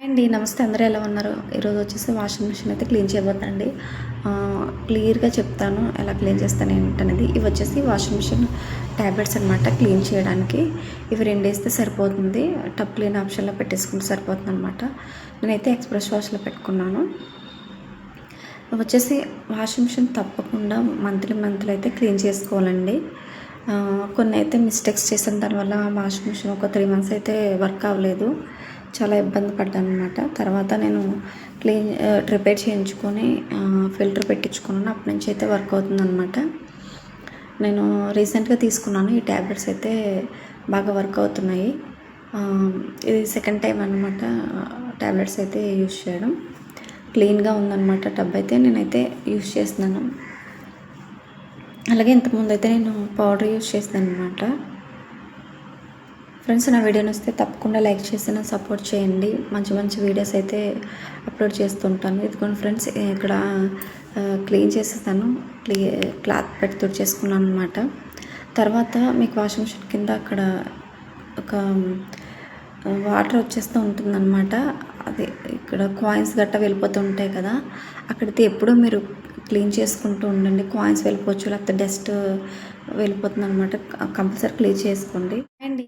అండి నమస్తే, అందరూ ఎలా ఉన్నారు? ఈరోజు వచ్చేసి వాషింగ్ మిషన్ అయితే క్లీన్ చేయబోతుందండి. క్లియర్గా చెప్తాను ఎలా క్లీన్ చేస్తాను ఏంటనేది. ఇవి వచ్చేసి వాషింగ్ మిషన్ ట్యాబ్లెట్స్ అనమాట క్లీన్ చేయడానికి. ఇవి 2 వేస్తే సరిపోతుంది. టబ్ క్లీన్ ఆప్షన్లో పెట్టేసుకుంటే సరిపోతుంది అనమాట. నేనైతే ఎక్స్ప్రెస్ వాష్లో పెట్టుకున్నాను. ఇవి వచ్చేసి వాషింగ్ మిషన్ తప్పకుండా మంత్లీ అయితే క్లీన్ చేసుకోవాలండి. కొన్ని అయితే మిస్టేక్స్ చేసిన దానివల్ల వాషింగ్ మిషన్ ఒక 3 మంత్స్ అయితే వర్క్ అవ్వలేదు. చాలా ఇబ్బంది పడ్డాను అనమాట. తర్వాత నేను రిపేర్ చేయించుకొని ఫిల్టర్ పెట్టించుకున్నాను. అప్పటి నుంచి అయితే వర్క్ అవుతుందన్నమాట. నేను రీసెంట్గా తీసుకున్నాను. ఈ ట్యాబ్లెట్స్ అయితే బాగా వర్క్ అవుతున్నాయి. ఇది సెకండ్ టైం అనమాట ట్యాబ్లెట్స్ అయితే యూజ్ చేయడం. క్లీన్గా ఉందన్నమాట టబ్ అయితే. నేనైతే యూజ్ చేస్తున్నాను. అలాగే ఇంతకుముందు అయితే నేను పౌడర్ యూజ్ చేస్తాను అనమాట. ఫ్రెండ్స్, నా వీడియో నచ్చితే తప్పకుండా లైక్ చేసి నా సపోర్ట్ చేయండి. మంచి వీడియోస్ అయితే అప్లోడ్ చేస్తుంటాను. ఇదిగోండి ఫ్రెండ్స్, ఇక్కడ క్లీన్ చేసేసాను. క్లాత్ పెట్టి తుడిచేసుకున్నాను అనమాట. తర్వాత మీకు వాషింగ్ మిషన్ కింద అక్కడ ఒక వాటర్ వచ్చేస్తూ ఉంటుందన్నమాట. అది ఇక్కడ కాయిన్స్ గట్టా వెళ్ళిపోతూ ఉంటాయి కదా, అక్కడితే ఎప్పుడూ మీరు క్లీన్ చేసుకుంటూ ఉండండి. కాయిన్స్ వెళ్ళిపోవచ్చు, లేకపోతే డస్ట్ వెళ్ళిపోతుంది అనమాట. కంపల్సరీ క్లీన్ చేసుకోండి అండి.